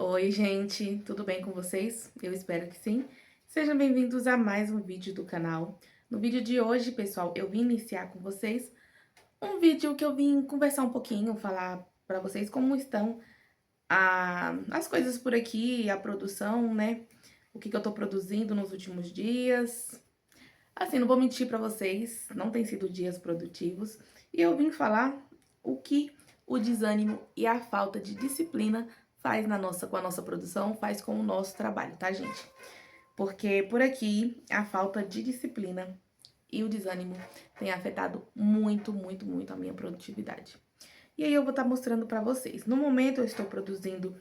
Oi, gente, tudo bem com vocês? Eu espero que sim. Sejam bem-vindos a mais um vídeo do canal. No vídeo de hoje, pessoal, eu vim iniciar com vocês um vídeo que eu vim conversar um pouquinho, falar pra vocês como estão as coisas por aqui, a produção, né? O que eu tô produzindo nos últimos dias. Assim, não vou mentir pra vocês, não tem sido dias produtivos. E eu vim falar o que o desânimo e a falta de disciplina faz com a nossa produção, faz com o nosso trabalho, tá, gente? Porque por aqui a falta de disciplina e o desânimo tem afetado muito, muito, muito a minha produtividade. E aí eu vou estar mostrando pra vocês. No momento eu estou produzindo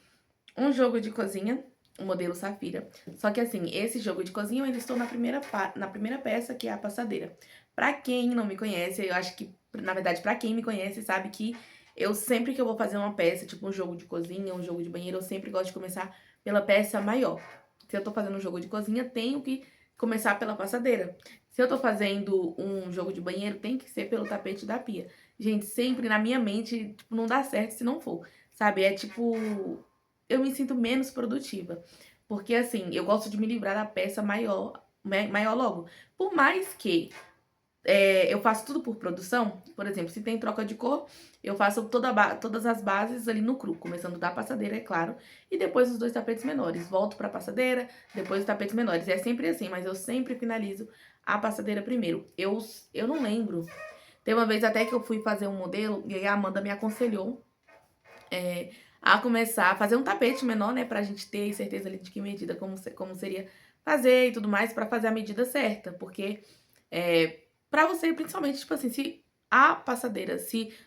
um jogo de cozinha, o modelo Safira. Só que assim, esse jogo de cozinha eu ainda estou na primeira peça, que é a passadeira. Pra quem não me conhece, eu acho que, na verdade, pra quem me conhece, sabe que eu sempre que eu vou fazer uma peça, tipo um jogo de cozinha, um jogo de banheiro, eu sempre gosto de começar pela peça maior. Se eu tô fazendo um jogo de cozinha, tenho que começar pela passadeira. Se eu tô fazendo um jogo de banheiro, tem que ser pelo tapete da pia. Gente, sempre na minha mente, tipo, não dá certo se não for, sabe? É tipo, eu me sinto menos produtiva. Porque assim, eu gosto de me livrar da peça maior logo. Por mais que eu faço tudo por produção, por exemplo, se tem troca de cor, eu faço todas as bases ali no cru, começando da passadeira, é claro, e depois os dois tapetes menores. Volto pra passadeira, depois os tapetes menores. É sempre assim, mas eu sempre finalizo a passadeira primeiro. Eu não lembro. Tem uma vez até que eu fui fazer um modelo e aí a Amanda me aconselhou a começar a fazer um tapete menor, né, pra gente ter certeza ali de que medida, como seria fazer e tudo mais, pra fazer a medida certa, porque pra você, principalmente, tipo assim, se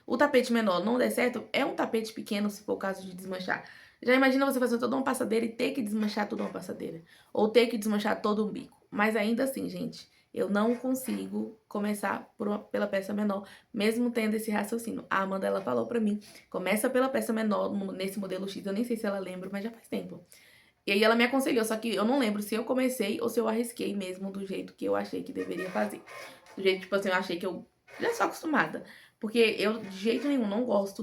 o tapete menor não der certo, é um tapete pequeno, se for o caso de desmanchar. Já imagina você fazer toda uma passadeira e ter que desmanchar toda uma passadeira, ou ter que desmanchar todo um bico. Mas ainda assim, gente, eu não consigo começar pela peça menor, mesmo tendo esse raciocínio. A Amanda, ela falou pra mim, começa pela peça menor nesse modelo X, eu nem sei se ela lembra, mas já faz tempo. E aí ela me aconselhou, só que eu não lembro se eu comecei ou se eu arrisquei mesmo do jeito que eu achei que deveria fazer. Do jeito, tipo assim, eu achei que eu já sou acostumada. Porque eu, de jeito nenhum, não gosto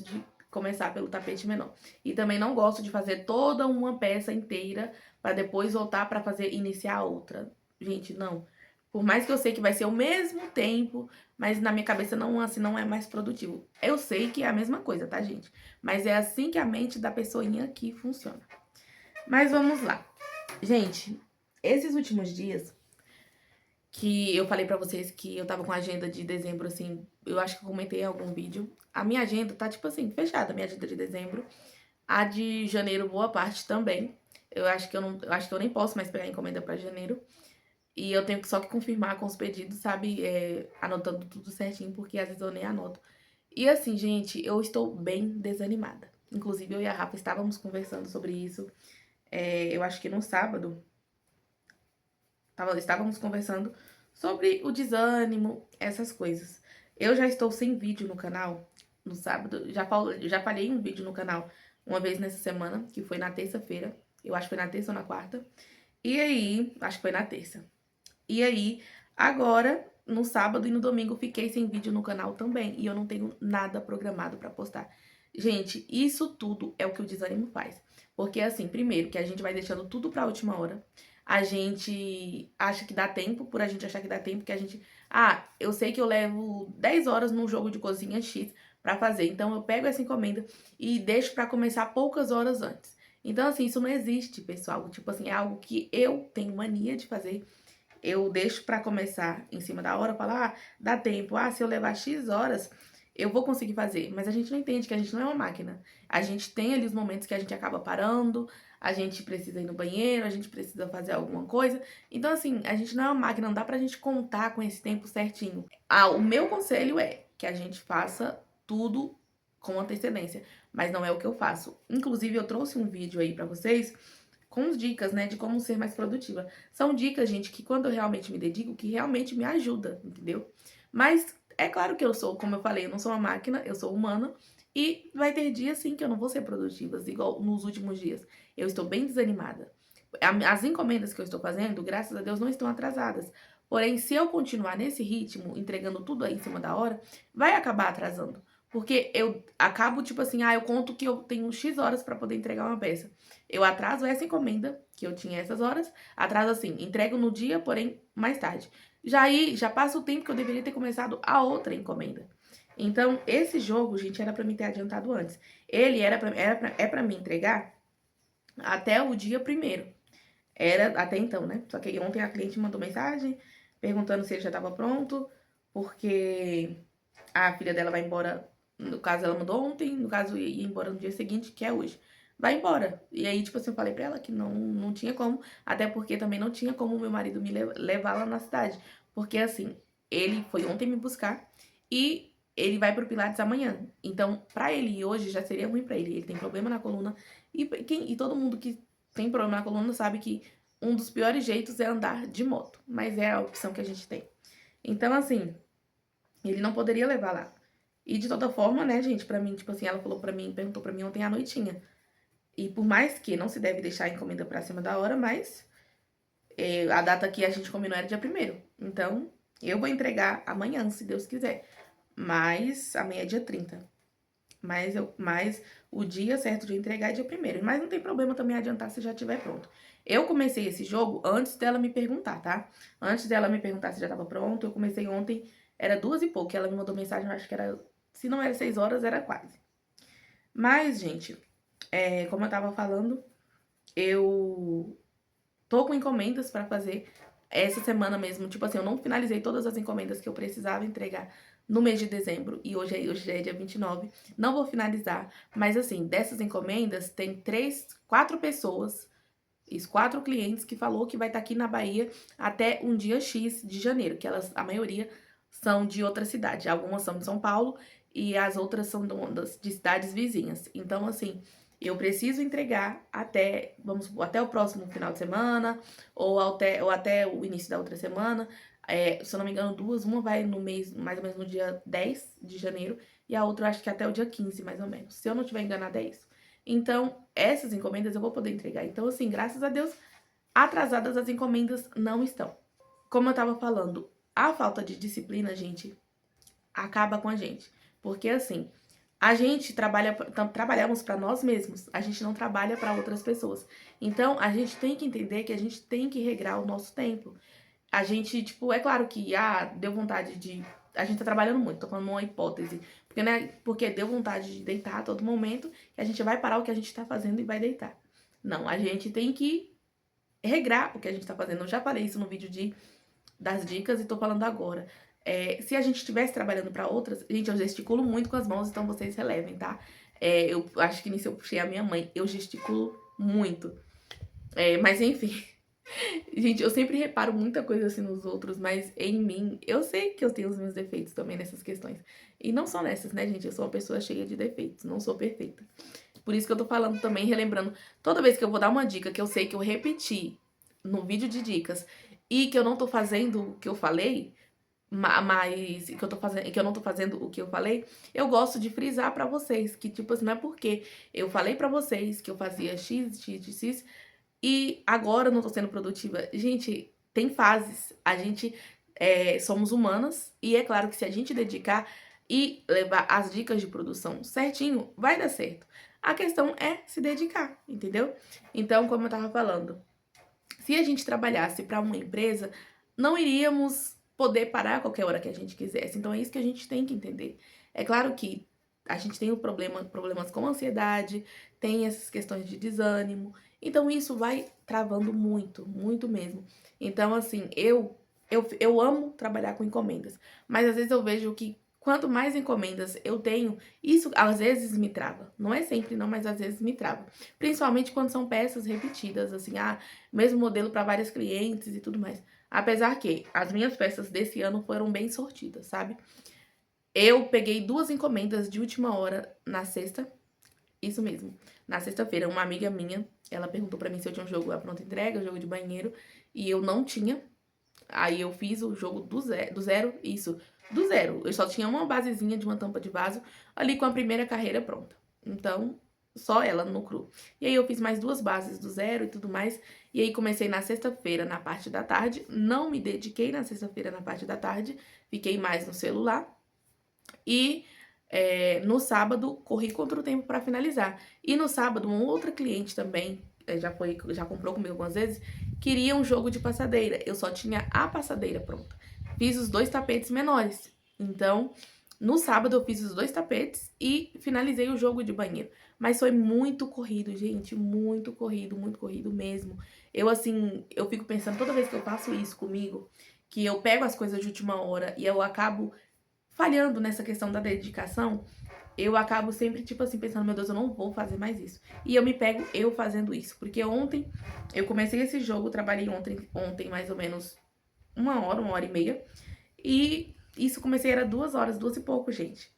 de começar pelo tapete menor. E também não gosto de fazer toda uma peça inteira pra depois voltar pra iniciar outra. Gente, não. Por mais que eu sei que vai ser o mesmo tempo, mas na minha cabeça não, assim, não é mais produtivo. Eu sei que é a mesma coisa, tá, gente? Mas é assim que a mente da pessoinha aqui funciona. Mas vamos lá. Gente, esses últimos dias que eu falei pra vocês que eu tava com a agenda de dezembro, assim, eu acho que eu comentei em algum vídeo. A minha agenda tá, tipo assim, fechada, a minha agenda de dezembro. A de janeiro, boa parte também. Eu acho que eu nem posso mais pegar encomenda pra janeiro. E eu tenho só que confirmar com os pedidos, sabe? Anotando tudo certinho, porque às vezes eu nem anoto. E assim, gente, eu estou bem desanimada. Inclusive, eu e a Rafa estávamos conversando sobre isso. Eu acho que no sábado, estávamos conversando sobre o desânimo, essas coisas. Eu já estou sem vídeo no canal no sábado. Já falhei um vídeo no canal uma vez nessa semana, que foi na terça-feira. Eu acho que foi na terça ou na quarta. E aí, acho que foi na terça. E aí, agora, no sábado e no domingo, fiquei sem vídeo no canal também. E eu não tenho nada programado pra postar. Gente, isso tudo é o que o desânimo faz. Porque, assim, primeiro, que a gente vai deixando tudo pra última hora. A gente acha que dá tempo, por a gente achar que dá tempo, que a gente... Ah, eu sei que eu levo 10 horas num jogo de cozinha X pra fazer. Então, eu pego essa encomenda e deixo pra começar poucas horas antes. Então, assim, isso não existe, pessoal. Tipo assim, é algo que eu tenho mania de fazer. Eu deixo pra começar em cima da hora, falar, dá tempo. Se eu levar X horas, eu vou conseguir fazer. Mas a gente não entende que a gente não é uma máquina. A gente tem ali os momentos que a gente acaba parando, a gente precisa ir no banheiro, a gente precisa fazer alguma coisa. Então, assim, a gente não é uma máquina, não dá pra gente contar com esse tempo certinho. O meu conselho é que a gente faça tudo com antecedência, mas não é o que eu faço. Inclusive, eu trouxe um vídeo aí pra vocês com dicas, né, de como ser mais produtiva. São dicas, gente, que quando eu realmente me dedico, que realmente me ajuda, entendeu? Mas é claro que eu sou, como eu falei, eu não sou uma máquina, eu sou humana. E vai ter dias, sim, que eu não vou ser produtiva, igual nos últimos dias. Eu estou bem desanimada. As encomendas que eu estou fazendo, graças a Deus, não estão atrasadas. Porém, se eu continuar nesse ritmo, entregando tudo aí em cima da hora, vai acabar atrasando. Porque eu acabo, tipo assim, eu conto que eu tenho X horas pra poder entregar uma peça. Eu atraso essa encomenda, que eu tinha essas horas, atraso assim, entrego no dia, porém mais tarde. Já aí, já passa o tempo que eu deveria ter começado a outra encomenda. Então, esse jogo, gente, era pra mim ter adiantado antes. Ele é pra mim entregar até o dia 1º. Era até então, né? Só que aí ontem a cliente mandou mensagem perguntando se ele já tava pronto, porque a filha dela vai embora, no caso ela mandou ontem, no caso ia embora no dia seguinte, que é hoje. Vai embora. E aí, tipo assim, eu falei pra ela que não tinha como, até porque também não tinha como meu marido me levar lá na cidade. Porque assim, ele foi ontem me buscar e ele vai pro Pilates amanhã. Então, pra ele ir hoje já seria ruim pra ele. Ele tem problema na coluna. E todo mundo que tem problema na coluna sabe que um dos piores jeitos é andar de moto. Mas é a opção que a gente tem. Então, assim, ele não poderia levar lá. E de toda forma, né, gente, pra mim, tipo assim, ela falou pra mim, perguntou pra mim ontem à noitinha. E por mais que não se deve deixar a encomenda pra cima da hora, mas a data que a gente combinou era dia 1º. Então, eu vou entregar amanhã, se Deus quiser. Mas amanhã é dia 30. Mas o dia certo de entregar é dia 1º. Mas não tem problema também adiantar se já estiver pronto. Eu comecei esse jogo antes dela me perguntar, tá? Antes dela me perguntar se já tava pronto, eu comecei ontem, era 2 e pouco. Ela me mandou mensagem, eu acho que era, se não era 6 horas, era quase. Mas, gente, como eu tava falando, eu tô com encomendas pra fazer essa semana mesmo. Tipo assim, eu não finalizei todas as encomendas que eu precisava entregar no mês de dezembro. E hoje já é dia 29. Não vou finalizar. Mas assim, dessas encomendas, tem 4 pessoas, 4 clientes que falou que vai estar aqui na Bahia até um dia X de janeiro. Que a maioria são de outra cidade. Algumas são de São Paulo e as outras são de cidades vizinhas. Então, assim, eu preciso entregar até, vamos supor, até o próximo final de semana ou até o início da outra semana. Se eu não me engano, duas. Uma vai no mês, mais ou menos no dia 10 de janeiro e a outra eu acho que até o dia 15, mais ou menos. Se eu não tiver enganado, é isso. Então, essas encomendas eu vou poder entregar. Então, assim, graças a Deus, atrasadas as encomendas não estão. Como eu tava falando, a falta de disciplina, gente, acaba com a gente. Porque, assim, a gente trabalhamos para nós mesmos, a gente não trabalha para outras pessoas. Então, a gente tem que entender que a gente tem que regrar o nosso tempo. A gente, tipo, é claro que, deu vontade de... A gente tá trabalhando muito, tô falando uma hipótese. Porque, né, porque deu vontade de deitar a todo momento, que a gente vai parar o que a gente tá fazendo e vai deitar. Não, a gente tem que regrar o que a gente tá fazendo. Eu já falei isso no vídeo das dicas e tô falando agora. Se a gente estivesse trabalhando para outras... Gente, eu gesticulo muito com as mãos, então vocês relevem, tá? Eu acho que nisso eu puxei a minha mãe. Eu gesticulo muito. Mas enfim... Gente, eu sempre reparo muita coisa assim nos outros, mas em mim, eu sei que eu tenho os meus defeitos também nessas questões. E não só nessas, né, gente? Eu sou uma pessoa cheia de defeitos, não sou perfeita. Por isso que eu tô falando também, relembrando, toda vez que eu vou dar uma dica que eu sei que eu repeti no vídeo de dicas e que eu não tô fazendo o que eu falei, mas que eu tô fazendo, que eu não tô fazendo o que eu falei, eu gosto de frisar pra vocês que, tipo assim, não é porque eu falei pra vocês que eu fazia X, e agora eu não tô sendo produtiva. Gente, tem fases. A gente somos humanas e é claro que se a gente dedicar e levar as dicas de produção certinho, vai dar certo. A questão é se dedicar, entendeu? Então, como eu tava falando, se a gente trabalhasse para uma empresa, não iríamos poder parar a qualquer hora que a gente quisesse. Então, é isso que a gente tem que entender. É claro que a gente tem problemas com ansiedade, tem essas questões de desânimo. Então, isso vai travando muito, muito mesmo. Então, assim, eu amo trabalhar com encomendas. Mas, às vezes, eu vejo que quanto mais encomendas eu tenho, isso às vezes me trava. Não é sempre não, mas às vezes me trava. Principalmente quando são peças repetidas, assim, mesmo modelo para vários clientes e tudo mais. Apesar que as minhas peças desse ano foram bem sortidas, sabe? Eu peguei 2 encomendas de última hora na sexta, isso mesmo. Na sexta-feira, uma amiga minha, ela perguntou pra mim se eu tinha um jogo à pronta entrega, um jogo de banheiro, e eu não tinha. Aí eu fiz o jogo do zero, isso, do zero. Eu só tinha uma basezinha de uma tampa de vaso ali com a primeira carreira pronta. Então, só ela no cru. E aí eu fiz mais 2 bases do zero e tudo mais. E aí comecei na sexta-feira, na parte da tarde. Não me dediquei na sexta-feira, na parte da tarde. Fiquei mais no celular. E no sábado, corri contra o tempo para finalizar. E no sábado, uma outra cliente também, já comprou comigo algumas vezes, queria um jogo de passadeira. Eu só tinha a passadeira pronta. Fiz os 2 tapetes menores. Então, no sábado eu fiz os 2 tapetes e finalizei o jogo de banheiro. Mas foi muito corrido, gente, muito corrido mesmo. Eu, assim, eu fico pensando toda vez que eu faço isso comigo, que eu pego as coisas de última hora e eu acabo falhando nessa questão da dedicação, eu acabo sempre, tipo assim, pensando, meu Deus, eu não vou fazer mais isso. E eu me pego eu fazendo isso. Porque ontem, eu comecei esse jogo, trabalhei ontem mais ou menos 1 hora e meia. E isso comecei, era 2 horas, 2 e pouco, gente.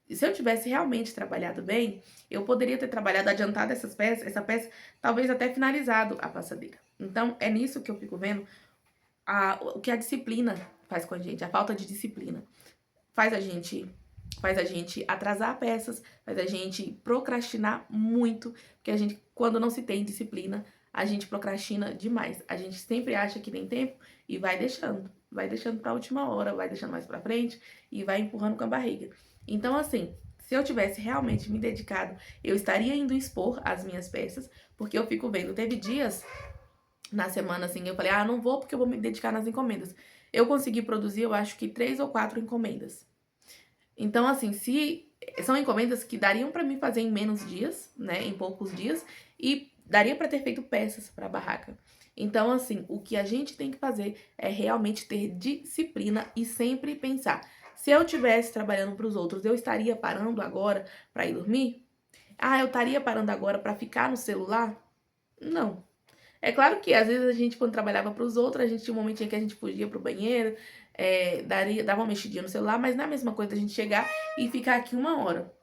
E se eu tivesse realmente trabalhado bem, eu poderia ter trabalhado, adiantado essa peça, talvez até finalizado a passadeira. Então, é nisso que eu fico vendo o que a disciplina faz com a gente, a falta de disciplina faz a gente atrasar peças, faz a gente procrastinar muito, porque a gente, quando não se tem disciplina, a gente procrastina demais. A gente sempre acha que tem tempo e vai deixando pra última hora, vai deixando mais pra frente e vai empurrando com a barriga. Então, assim, se eu tivesse realmente me dedicado, eu estaria indo expor as minhas peças, porque eu fico vendo, teve dias na semana, assim, eu falei, não vou porque eu vou me dedicar nas encomendas. Eu consegui produzir, eu acho que 3 ou 4 encomendas. Então, assim, se são encomendas que dariam pra mim fazer em menos dias, né, em poucos dias, e daria pra ter feito peças pra barraca. Então, assim, o que a gente tem que fazer é realmente ter disciplina e sempre pensar, se eu estivesse trabalhando pros outros, eu estaria parando agora pra ir dormir? Eu estaria parando agora pra ficar no celular? Não. É claro que às vezes a gente, quando trabalhava para os outros, a gente tinha um momentinho que a gente fugia pro banheiro, dava uma mexidinha no celular, mas não é a mesma coisa a gente chegar e ficar aqui 1 hora.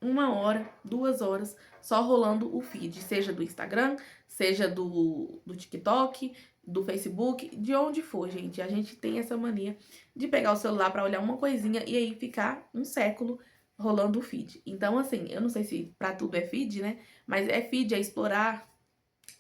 1 hora, 2 horas, só rolando o feed, seja do Instagram, seja do TikTok, do Facebook, de onde for, gente. A gente tem essa mania de pegar o celular pra olhar uma coisinha e aí ficar um século rolando o feed. Então, assim, eu não sei se pra tudo é feed, né? Mas é feed, é explorar,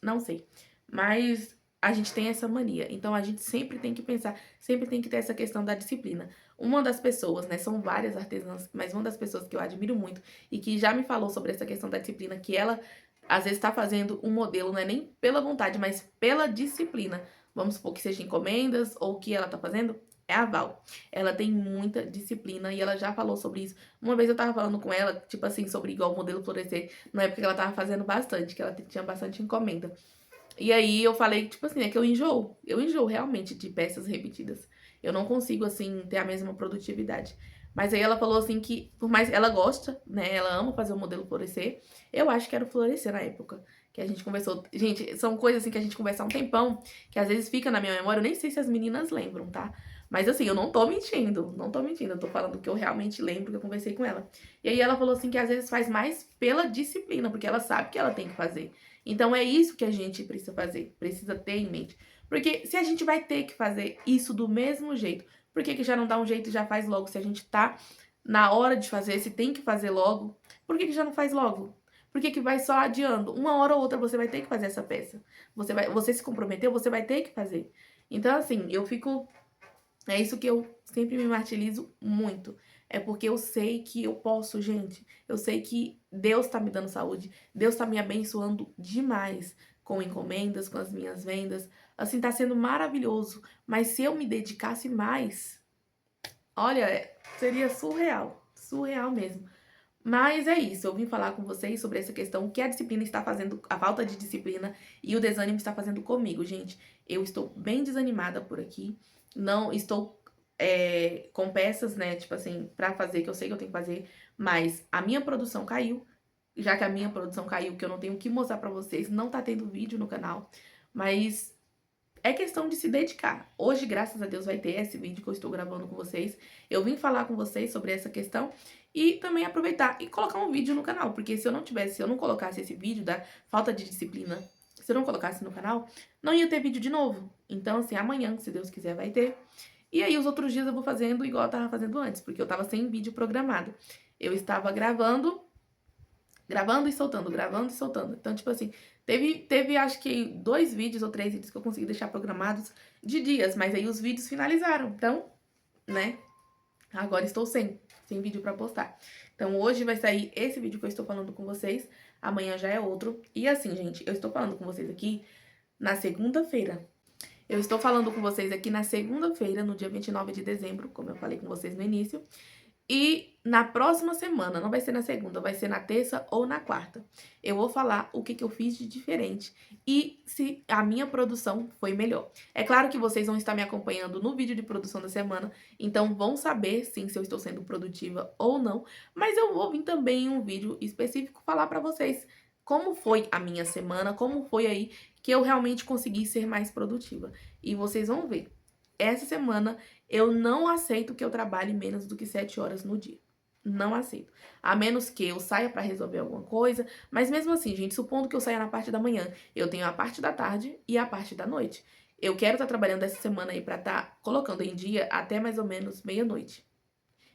não sei. Mas a gente tem essa mania. Então a gente sempre tem que pensar, sempre tem que ter essa questão da disciplina. Uma das pessoas, né, são várias artesãs, mas uma das pessoas que eu admiro muito e que já me falou sobre essa questão da disciplina, que ela às vezes está fazendo um modelo, não é nem pela vontade, mas pela disciplina. Vamos supor que seja encomendas ou o que ela tá fazendo, é a Val. Ela tem muita disciplina e ela já falou sobre isso. Uma vez eu tava falando com ela, tipo assim, sobre igual o modelo florescer, na época que ela tava fazendo bastante, que ela tinha bastante encomenda. E aí eu falei, tipo assim, é que eu enjoo. Eu enjoo realmente de peças repetidas. Eu não consigo, assim, ter a mesma produtividade. Mas aí ela falou assim que, por mais ela gosta, né? Ela ama fazer o modelo florescer. Eu acho que era o florescer na época. Que a gente conversou. Gente, são coisas assim que a gente conversa há um tempão, que às vezes fica na minha memória. Eu nem sei se as meninas lembram, tá? Mas assim, eu não tô mentindo. Não tô mentindo. Eu tô falando que eu realmente lembro que eu conversei com ela. E aí ela falou assim que às vezes faz mais pela disciplina, porque ela sabe que ela tem que fazer. Então é isso que a gente precisa fazer, precisa ter em mente. Porque se a gente vai ter que fazer isso do mesmo jeito, por que que já não dá um jeito e já faz logo? Se a gente tá na hora de fazer, se tem que fazer logo, por que que já não faz logo? Por que que vai só adiando? 1 hora ou outra você vai ter que fazer essa peça. Você se comprometeu, você vai ter que fazer. Então, assim, eu fico. É isso que eu sempre me martirizo muito. É porque eu sei que eu posso, gente. Eu sei que Deus tá me dando saúde. Deus tá me abençoando demais com encomendas, com as minhas vendas. Assim, tá sendo maravilhoso. Mas se eu me dedicasse mais, olha, seria surreal. Surreal mesmo. Mas é isso, eu vim falar com vocês sobre essa questão, o que a disciplina está fazendo, a falta de disciplina e o desânimo está fazendo comigo, gente. Eu estou bem desanimada por aqui, não estou com peças, né, tipo assim, pra fazer, que eu sei que eu tenho que fazer, mas a minha produção caiu, já que a minha produção caiu, que eu não tenho o que mostrar pra vocês, não tá tendo vídeo no canal, mas é questão de se dedicar. Hoje, graças a Deus, vai ter esse vídeo que eu estou gravando com vocês. Eu vim falar com vocês sobre essa questão e também aproveitar e colocar um vídeo no canal, porque se eu não colocasse esse vídeo da falta de disciplina, se eu não colocasse no canal, não ia ter vídeo de novo. Então, assim, amanhã, se Deus quiser, vai ter. E aí, os outros dias eu vou fazendo igual eu tava fazendo antes, porque eu tava sem vídeo programado. Eu estava gravando e soltando, gravando e soltando. Então, tipo assim, teve acho que 2 vídeos ou 3 vídeos que eu consegui deixar programados de dias, mas aí os vídeos finalizaram. Então, né, agora estou sem. sem vídeo pra postar. Então hoje vai sair esse vídeo que eu estou falando com vocês, amanhã já é outro. E assim, gente, eu estou falando com vocês aqui na segunda-feira. Eu estou falando com vocês aqui na segunda-feira, no dia 29 de dezembro, como eu falei com vocês no início. E na próxima semana, não vai ser na segunda, vai ser na terça ou na quarta. Eu vou falar o que eu fiz de diferente e se a minha produção foi melhor. É claro que vocês vão estar me acompanhando no vídeo de produção da semana, então vão saber sim se eu estou sendo produtiva ou não, mas eu vou vir também em um vídeo específico falar pra vocês como foi a minha semana, como foi aí que eu realmente consegui ser mais produtiva. E vocês vão ver. Essa semana eu não aceito que eu trabalhe menos do que 7 horas no dia. Não aceito. A menos que eu saia para resolver alguma coisa. Mas mesmo assim, gente, supondo que eu saia na parte da manhã, eu tenho a parte da tarde e a parte da noite. Eu quero estar trabalhando essa semana aí para estar colocando em dia até mais ou menos meia-noite.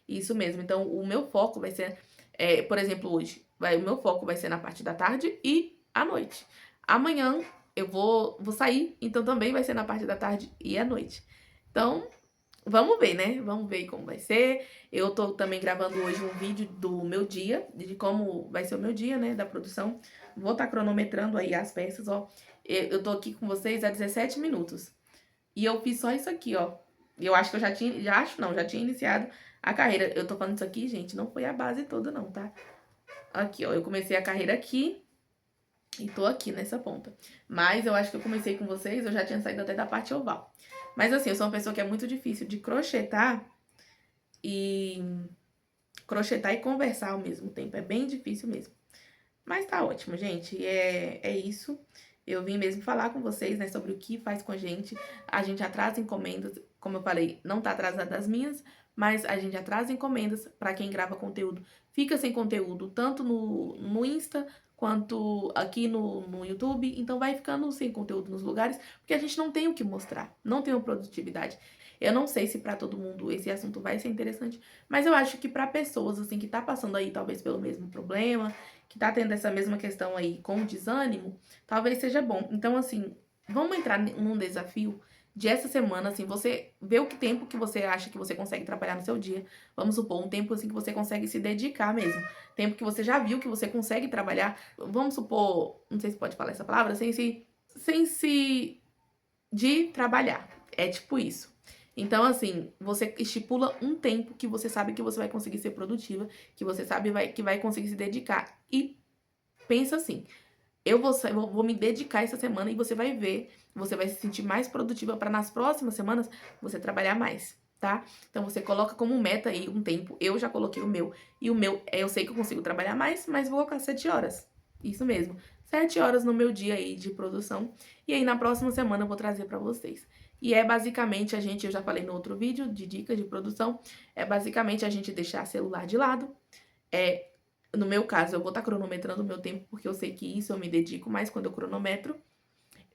Isso mesmo. Então, o meu foco vai ser, por exemplo, hoje, o meu foco vai ser na parte da tarde e à noite. Amanhã eu vou sair, então também vai ser na parte da tarde e à noite. Então, vamos ver, né? Vamos ver como vai ser. Eu tô também gravando hoje um vídeo do meu dia, de como vai ser o meu dia, né? Da produção. Vou estar cronometrando aí as peças, ó. Eu tô aqui com vocês há 17 minutos. E eu fiz só isso aqui, ó. Eu acho que eu já tinha iniciado a carreira. Eu tô falando isso aqui, gente, não foi a base toda não, tá? Aqui, ó, eu comecei a carreira aqui e tô aqui nessa ponta. Mas eu acho que eu comecei com vocês, eu já tinha saído até da parte oval. Mas assim, eu sou uma pessoa que é muito difícil de crochetar e conversar ao mesmo tempo. É bem difícil mesmo. Mas tá ótimo, gente. É isso. Eu vim mesmo falar com vocês, né, sobre o que faz com a gente. A gente atrasa encomendas, como eu falei, não tá atrasada das minhas, mas a gente atrasa encomendas para quem grava conteúdo. Fica sem conteúdo, tanto no Insta quanto aqui no YouTube. Então vai ficando sem conteúdo nos lugares, porque a gente não tem o que mostrar, não tem uma produtividade. Eu não sei se para todo mundo esse assunto vai ser interessante, mas eu acho que para pessoas assim que tá passando aí talvez pelo mesmo problema, que tá tendo essa mesma questão aí com desânimo, talvez seja bom. Então, assim, vamos entrar num desafio de essa semana, assim, você vê o que tempo que você acha que você consegue trabalhar no seu dia. Vamos supor, um tempo, assim, que você consegue se dedicar mesmo. Tempo que você já viu que você consegue trabalhar. Vamos supor, não sei se pode falar essa palavra, sem se de trabalhar. É tipo isso. Então, assim, você estipula um tempo que você sabe que você vai conseguir ser produtiva, que você sabe que vai conseguir se dedicar. E pensa assim, eu vou me dedicar essa semana e você vai ver, você vai se sentir mais produtiva para nas próximas semanas você trabalhar mais, tá? Então você coloca como meta aí um tempo. Eu já coloquei o meu. E o meu, eu sei que eu consigo trabalhar mais, mas vou colocar 7 horas. Isso mesmo. 7 horas no meu dia aí de produção. E aí na próxima semana eu vou trazer para vocês. E é basicamente eu já falei no outro vídeo de dicas de produção, é basicamente a gente deixar celular de lado. No meu caso, eu vou estar cronometrando o meu tempo, porque eu sei que isso eu me dedico mais quando eu cronometro.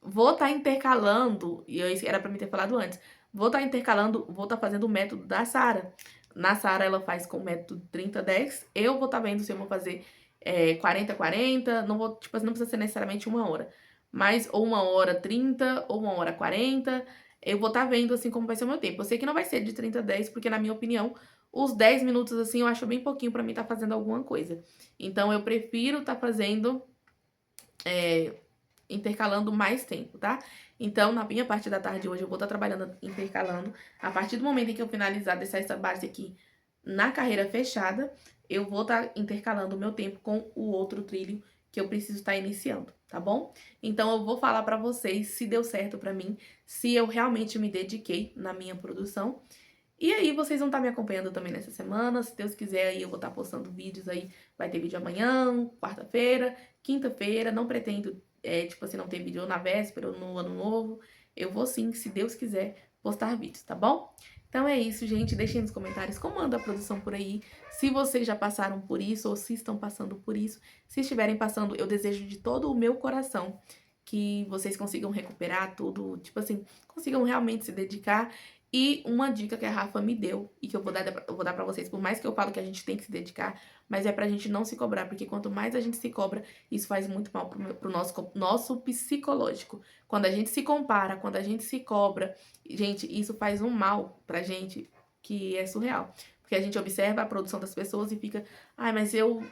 Vou estar intercalando, e isso era pra me ter falado antes, vou estar fazendo o método da Sara. Na Sara, ela faz com o método 30-10, eu vou estar vendo se eu vou fazer 40-40, não vou, tipo assim, não precisa ser necessariamente 1 hora, mas ou 1h30, ou 1h40, eu vou estar vendo, assim, como vai ser o meu tempo. Eu sei que não vai ser de 30-10, porque, na minha opinião, os 10 minutos, assim, eu acho bem pouquinho pra mim estar fazendo alguma coisa. Então, eu prefiro estar fazendo, intercalando mais tempo, tá? Então, na minha parte da tarde hoje, eu vou estar trabalhando, intercalando. A partir do momento em que eu finalizar, deixar essa base aqui na carreira fechada, eu vou estar intercalando o meu tempo com o outro trilho que eu preciso estar iniciando, tá bom? Então, eu vou falar pra vocês se deu certo pra mim, se eu realmente me dediquei na minha produção. E aí, vocês vão estar me acompanhando também nessa semana. Se Deus quiser, aí eu vou estar postando vídeos aí. Vai ter vídeo amanhã, quarta-feira, quinta-feira. Não pretendo, tipo assim, não ter vídeo ou na véspera ou no ano novo. Eu vou sim, se Deus quiser, postar vídeos, tá bom? Então é isso, gente. Deixem nos comentários como anda a produção por aí. Se vocês já passaram por isso ou se estão passando por isso. Se estiverem passando, eu desejo de todo o meu coração que vocês consigam recuperar tudo, tipo assim, consigam realmente se dedicar. E uma dica que a Rafa me deu e que eu vou dar pra vocês, por mais que eu falo que a gente tem que se dedicar, mas é pra gente não se cobrar, porque quanto mais a gente se cobra, isso faz muito mal pro nosso psicológico. Quando a gente se compara, quando a gente se cobra, gente, isso faz um mal pra gente que é surreal. Porque a gente observa a produção das pessoas e fica, ai, mas eu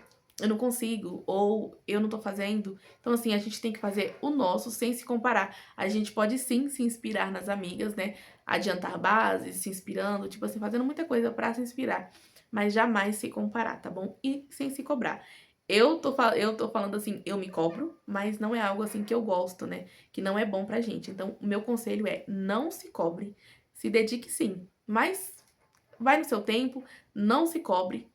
não consigo, ou eu não tô fazendo. Então, assim, a gente tem que fazer o nosso sem se comparar. A gente pode sim se inspirar nas amigas, né? Adiantar bases, se inspirando, tipo assim, fazendo muita coisa pra se inspirar. Mas jamais se comparar, tá bom? E sem se cobrar. Eu tô falando assim, eu me cobro, mas não é algo assim que eu gosto, né? Que não é bom pra gente. Então, o meu conselho é não se cobre, se dedique sim, mas vai no seu tempo, não se cobre,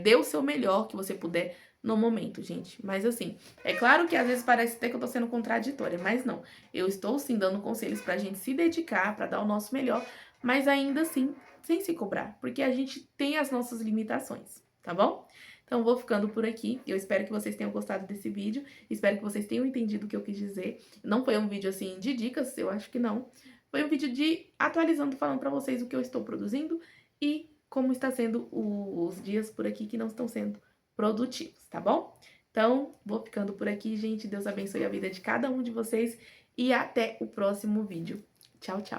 dê o seu melhor que você puder no momento, gente. Mas assim, é claro que às vezes parece até que eu tô sendo contraditória, mas não. Eu estou sim dando conselhos pra gente se dedicar, pra dar o nosso melhor, mas ainda assim, sem se cobrar, porque a gente tem as nossas limitações, tá bom? Então, vou ficando por aqui. Eu espero que vocês tenham gostado desse vídeo. Espero que vocês tenham entendido o que eu quis dizer. Não foi um vídeo, assim, de dicas, eu acho que não. Foi um vídeo de atualizando, falando pra vocês o que eu estou produzindo e como está sendo os dias por aqui que não estão sendo produtivos, tá bom? Então, vou ficando por aqui, gente. Deus abençoe a vida de cada um de vocês e até o próximo vídeo. Tchau, tchau.